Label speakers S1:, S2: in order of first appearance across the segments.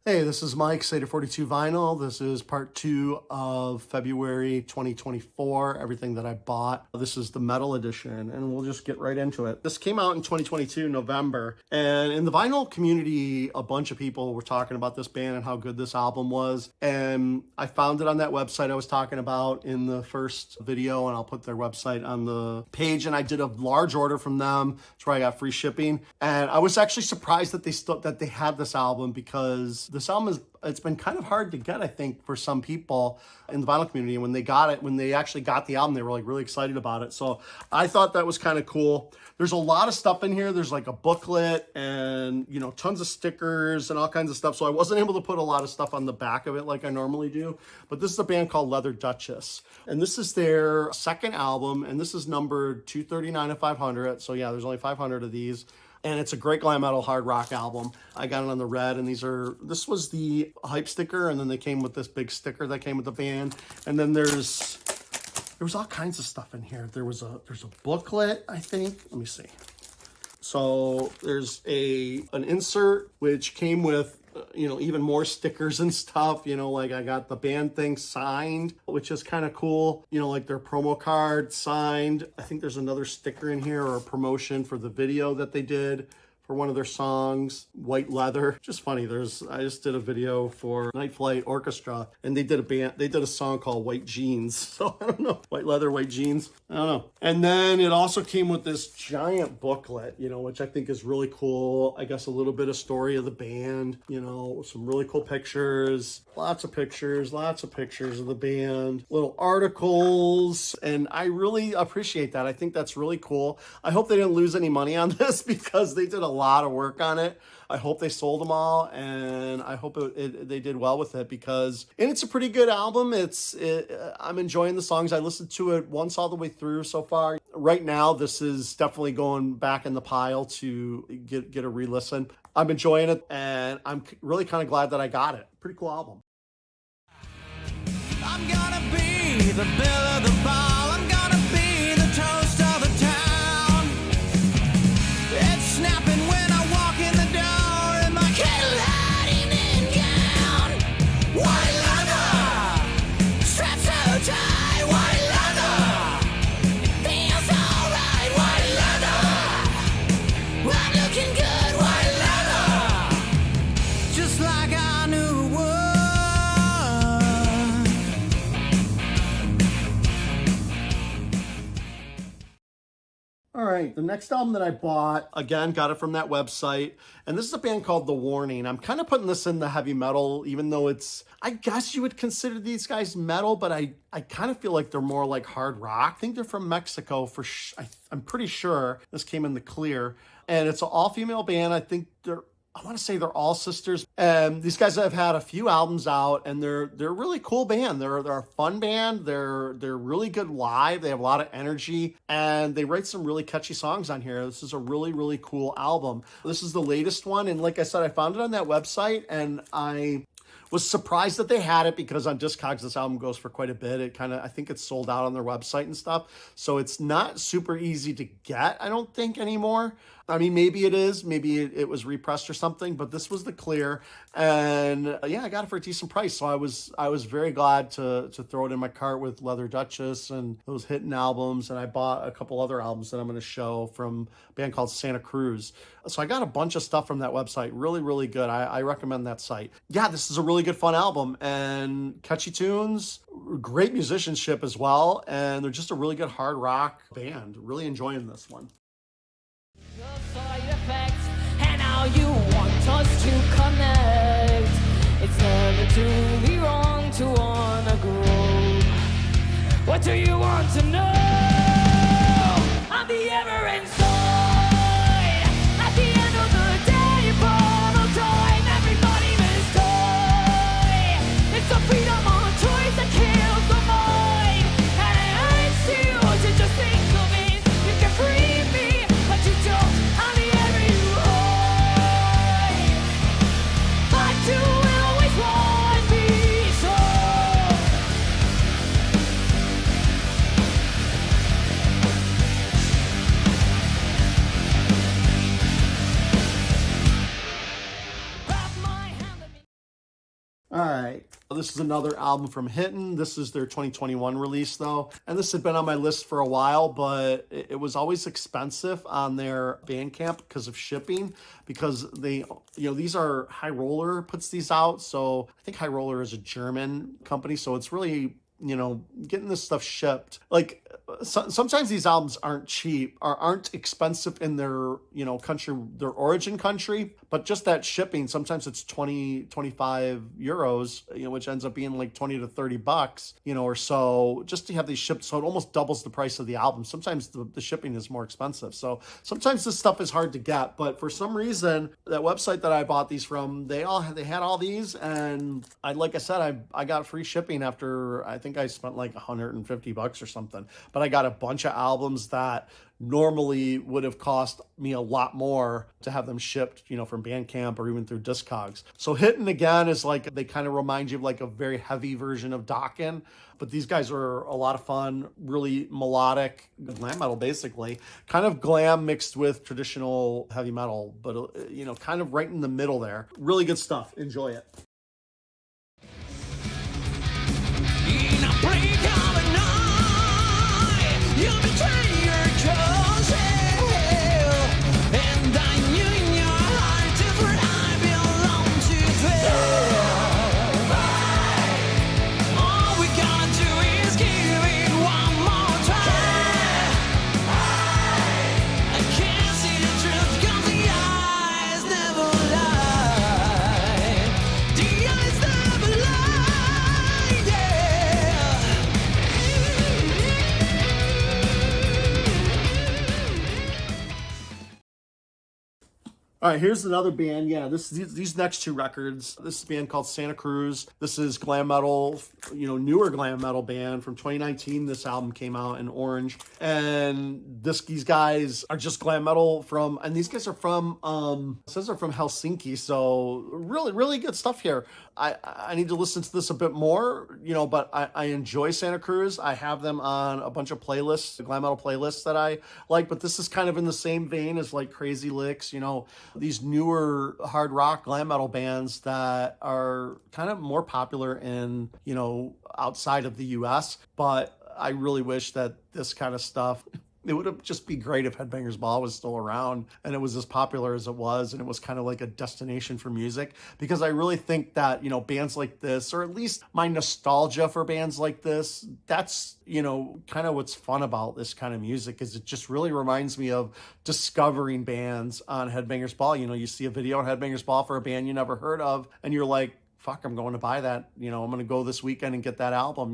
S1: Hey, this is Mike, Seder 42 Vinyl. This is part 2 of February 2024, everything that I bought. This is the metal edition, and we'll just get right into it. This came out in 2022, November, and in the vinyl community, a bunch of people were talking about this band and how good this album was, and I found it on that website I was talking about in the first video, and I'll put their website on the page, and I did a large order from them. That's where I got free shipping, and I was actually surprised that they had this album, because this album it's been kind of hard to get, I think, for some people in the vinyl community. And when they actually got the album, they were like really excited about it. So I thought that was kind of cool. There's a lot of stuff in here. There's like a booklet and, you know, tons of stickers and all kinds of stuff. So I wasn't able to put a lot of stuff on the back of it like I normally do. But this is a band called Leather Duchess. And this is their second album. And this is numbered 239 of 500. So yeah, there's only 500 of these. And it's a great glam metal hard rock album. I got it on the red, and this was the hype sticker, and then they came with this big sticker that came with the band. And then there was all kinds of stuff in here. There's a booklet, I think. Let me see. So there's an insert which came with even more stickers and stuff. Like I got the band thing signed, which is kind of cool. Like their promo card signed. I think there's another sticker in here, or a promotion for the video that they did for one of their songs, White Leather. Just funny, I just did a video for Night Flight Orchestra, and they did a song called White Jeans. So I don't know, White Leather, White Jeans, I don't know. And then it also came with this giant booklet, which I think is really cool. I guess a little bit of story of the band, some really cool pictures, lots of pictures of the band, little articles, and I really appreciate that. I think that's really cool. I hope they didn't lose any money on this, because they did a lot of work on it. I hope they sold them all, and I hope they did well with it, and it's a pretty good album. I'm enjoying the songs. I listened to it once all the way through so far. Right now, this is definitely going back in the pile to get a re-listen. I'm enjoying it, and I'm really kind of glad that I got it. Pretty cool album. I'm gonna be the bill of the ball. I'm gonna be the toast of the town. It's snapping when I walk in the door, and my kettle hot evening gown. White leather, straps so tight. White leather, it feels alright. White leather, I'm looking good. White leather, just like I knew it would. All right, the next album that I bought, again, got it from that website, and this is a band called The Warning. I'm kind of putting this in the heavy metal, even though I guess you would consider these guys metal, but I kind of feel like they're more like hard rock. I think they're from Mexico, I'm pretty sure. This came in the clear, and it's an all-female band. I want to say they're all sisters. And these guys have had a few albums out, and they're a really cool band. They're a fun band. They're really good live. They have a lot of energy, and they write some really catchy songs on here. This is a really, really cool album. This is the latest one, and like I said, I found it on that website, and I was surprised that they had it, because on Discogs this album goes for quite a bit. I think it's sold out on their website and stuff. So it's not super easy to get, I don't think, anymore. I mean, maybe it is. Maybe it was repressed or something, but this was the clear. And yeah, I got it for a decent price. So I was very glad to throw it in my cart with Leather Duchess and those Hitten albums. And I bought a couple other albums that I'm going to show from a band called Cruz. So I got a bunch of stuff from that website. Really, really good. I recommend that site. Yeah, this is a really good, fun album, and catchy tunes, great musicianship as well. And they're just a really good hard rock band. Really enjoying this one.
S2: Side effects, and how you want us to connect. It's never to be wrong to wanna grow. What do you want to know? I'm the ever inside. At the end of the day, bottle time, everybody must die. It's a freedom of choice that kills the mind, and it hurts you to just think of it. You can free me, but you don't. I'm the ever you hide. But you will always want me so.
S1: right. This is another album from Hitten. This is their 2021 release though. And this had been on my list for a while, but it was always expensive on their Bandcamp because of shipping, because they, these are High Roller puts these out. So I think High Roller is a German company. So it's really, getting this stuff shipped. Like sometimes these albums aren't cheap or aren't expensive in their, country, their origin country, but just that shipping, sometimes it's 20, 25 euros, which ends up being like 20 to 30 bucks, or so, just to have these shipped. So it almost doubles the price of the album. Sometimes the shipping is more expensive. So sometimes this stuff is hard to get, but for some reason, that website that I bought these from, they had all these. And like I said, I got free shipping after, I think I spent like 150 bucks or something, but I got a bunch of albums that normally would have cost me a lot more to have them shipped, from Bandcamp or even through Discogs. So Hitten again is like, they kind of remind you of like a very heavy version of Dokken, but these guys are a lot of fun, really melodic glam metal, basically kind of glam mixed with traditional heavy metal, but kind of right in the middle there. Really good stuff. Enjoy it.
S2: In a blink of an eye, you betray your cause, and I knew in your heart is where I belong to dwell. All we gotta do is give it one more try. I can't see the truth 'cause the eyes never lie. The eyes never lie, yeah.
S1: All right, here's another band. Yeah, these next two records. This is a band called Santa Cruz. This is glam metal, newer glam metal band from 2019. This album came out in Orange, and these guys are just glam metal and these guys are from it says they're from Helsinki. So really, really good stuff here. I need to listen to this a bit more, but I enjoy Santa Cruz. I have them on a bunch of playlists, glam metal playlists that I like, but this is kind of in the same vein as like Crazy Licks, these newer hard rock glam metal bands that are kind of more popular in, outside of the US. But I really wish that this kind of stuff, it would have just be great if Headbangers Ball was still around and it was as popular as it was, and it was kind of like a destination for music, because I really think that, bands like this, or at least my nostalgia for bands like this, that's, kind of what's fun about this kind of music, is it just really reminds me of discovering bands on Headbangers Ball. You see a video on Headbangers Ball for a band you never heard of, and you're like, fuck, I'm going to buy that, I'm going to go this weekend and get that album,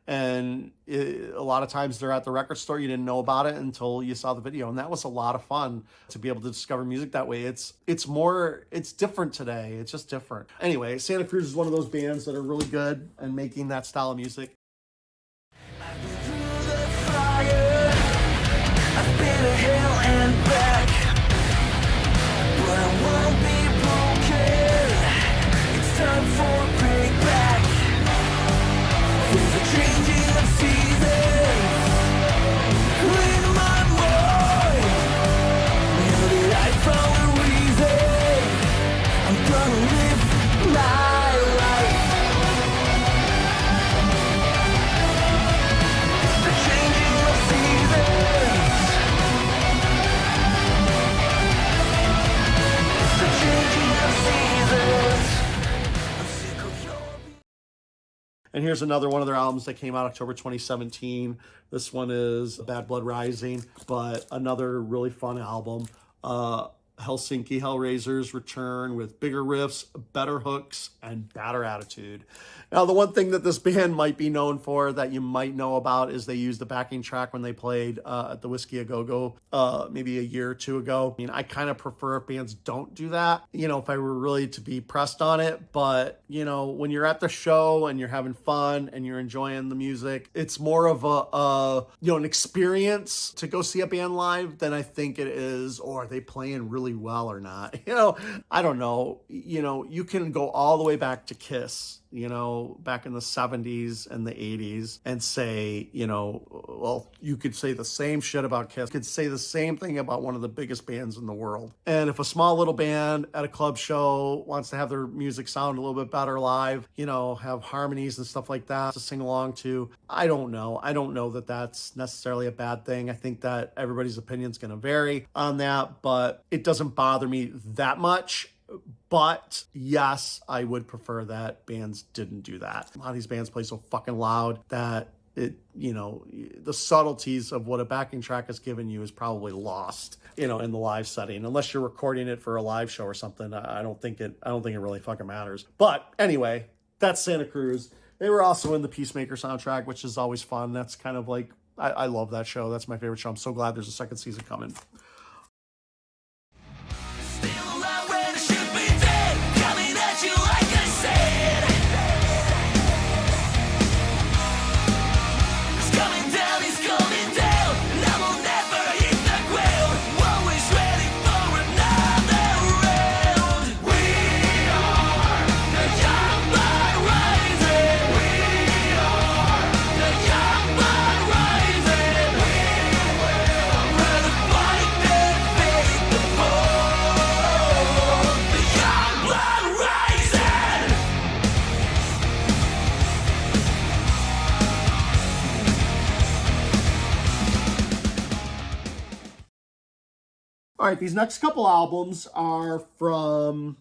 S1: and a lot of times they're at the record store. You didn't know about it until you saw the video. And that was a lot of fun to be able to discover music that way. It's different today. It's just different. Anyway, Santa Cruz is one of those bands that are really good and making that style of music.
S2: I've been through the fire, I've been to hell and back, but I won't be broken. It's time for a break back. There's a changing of seasons in my mind. Now that I found a reason, I'm gonna live my life. It's the changing of seasons. It's the changing of seasons. I'm sick of your.
S1: And here's another one of their albums that came out October 2017. This one is Bad Blood Rising, but another really fun album. Helsinki Hellraisers return with bigger riffs, better hooks, and better attitude. Now, the one thing that this band might be known for that you might know about is they used the backing track when they played at the Whiskey A Go-Go maybe a year or two ago. I mean, I kind of prefer if bands don't do that, if I were really to be pressed on it. But, when you're at the show and you're having fun and you're enjoying the music, it's more of an experience to go see a band live than I think it is, or are they playing really well or not. I don't know. You can go all the way back to Kiss. you know, back in the 70s and the 80s and say, you know, well, you could say the same shit about Kiss. You could say the same thing about one of the biggest bands in the world. And if a small little band at a club show wants to have their music sound a little bit better live, you know, have harmonies and stuff like that to sing along to, I don't know. I don't know that that's necessarily a bad thing. I think that everybody's opinion is going to vary on that, but it doesn't bother me that much. But yes, I would prefer that bands didn't do that. A lot of these bands play so fucking loud that it, you know, the subtleties of what a backing track has given you is probably lost, you know, in the live setting. Unless you're recording it for a live show or something, I don't think it really fucking matters. But anyway, that's Santa Cruz. They were also in the Peacemaker soundtrack, which is always fun. That's kind of like, I love that show. That's my favorite show. I'm so glad there's a second season coming. All right, these next couple albums are from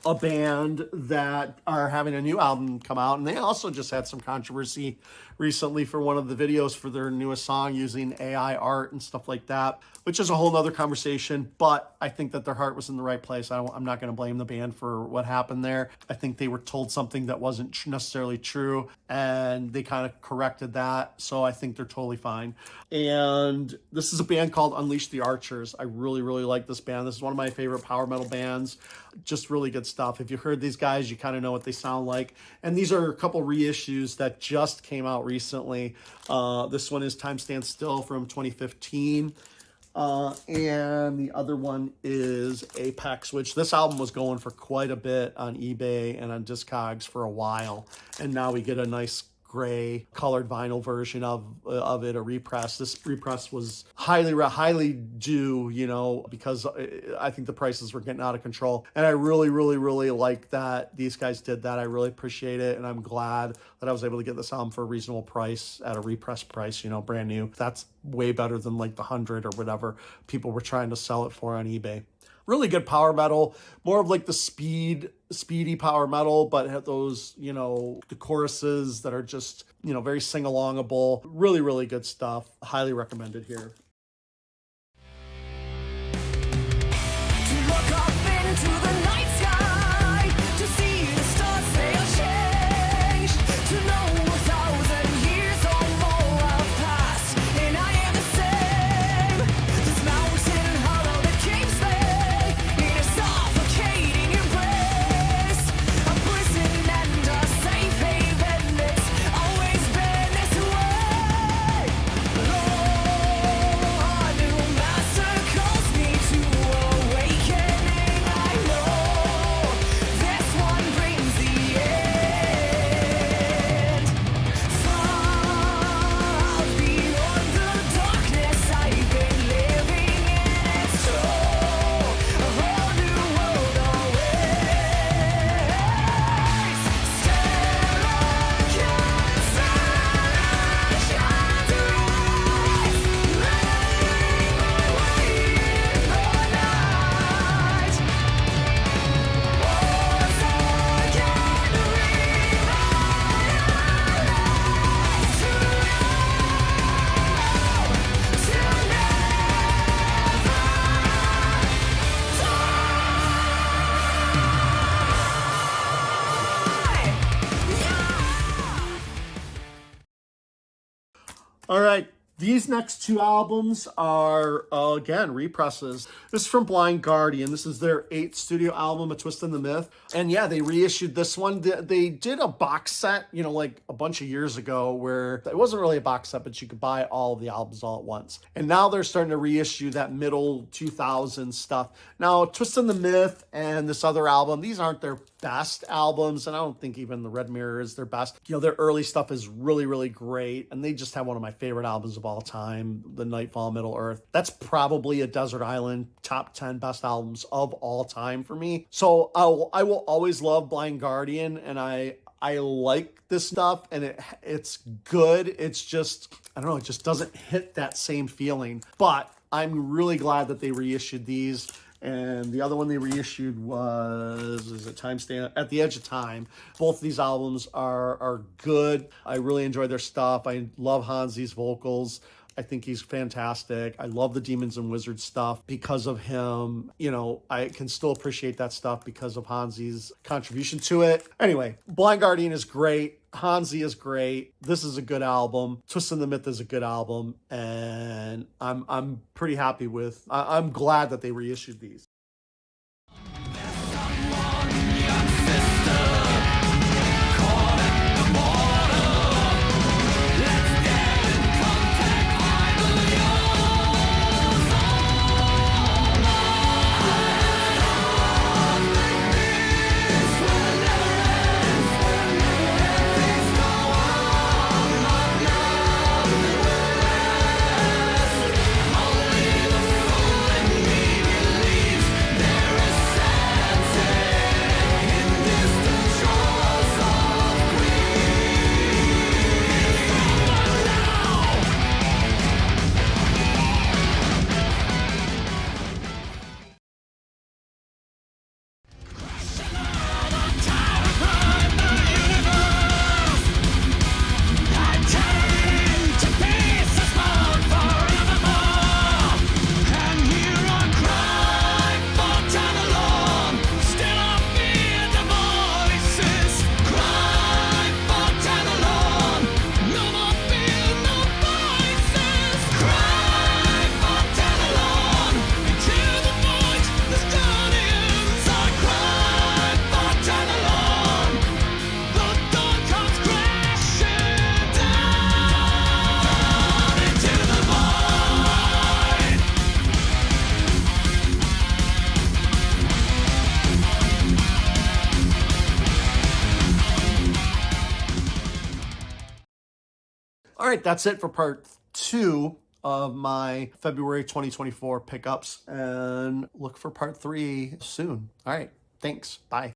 S1: a band that are having a new album come out, and they also just had some controversy recently for one of the videos for their newest song using AI art and stuff like that, which is a whole nother conversation, but I think that their heart was in the right place. I'm not going to blame the band for what happened there. I think they were told something that wasn't necessarily true, and they kind of corrected that, so I think they're totally fine. And this is a band called Unleash the Archers. I really, really like this band. This is one of my favorite power metal bands. Just really good stuff. If you heard these guys, you kind of know what they sound like. And these are a couple reissues that just came out recently. This one is Time Stands Still from 2015. And the other one is Apex, which this album was going for quite a bit on eBay and on Discogs for a while. And now we get a nice gray colored vinyl version of it, a repress. This repress was highly due, you know, because I think the prices were getting out of control. And I really, really, really like that these guys did that. I really appreciate it. And I'm glad that I was able to get this album for a reasonable price at a repress price, you know, brand new. That's way better than like the 100 or whatever people were trying to sell it for on eBay. Really good power metal, more of like the speedy power metal, but have those, you know, the choruses that are just, you know, very sing-alongable. Really, really good stuff. Highly recommended here.
S2: To look up into the night sky, to see the stars they are changed, to know 1,000 years or more have passed, and I am the same. This mountain hollow that keeps me in a suffocating embrace, a prison and a safe haven. It's always been this way. Lord, a new master calls me to awakening. I know this one brings the end. Far beyond the darkness I've been living in, it's true. A whole new world awaits. Still I can shine through eyes, leading my way in the night. Once again, remind
S1: All right, These next two albums are, again, represses. This is from Blind Guardian. This is their 8th studio album, A Twist in the Myth. And yeah, they reissued this one. They did a box set, you know, like a bunch of years ago where it wasn't really a box set, but you could buy all of the albums all at once. And now they're starting to reissue that middle 2000s stuff. Now, Twist in the Myth and this other album, these aren't their best albums, and I don't think even the Red Mirror is their best. You know, their early stuff is really, really great, and they just have one of my favorite albums of all time, The Nightfall, Middle Earth. That's probably a Desert Island top 10 best albums of all time for me. So I will always love Blind Guardian, and I like this stuff, and it's good. It's just, I don't know, it just doesn't hit that same feeling. But I'm really glad that they reissued these. And the other one they reissued was, is it Time Stand? At the Edge of Time. Both of these albums are good. I really enjoy their stuff. I love Hansi's vocals. I think he's fantastic. I love the Demons and Wizards stuff because of him. You know, I can still appreciate that stuff because of Hansi's contribution to it. Anyway, Blind Guardian is great. Hansi is great. This is a good album. Twist in the Myth is a good album. And I'm pretty happy with, I'm glad that they reissued these. All right, that's it for part 2 of my February 2024 pickups, and look for part 3 soon. All right, thanks. Bye.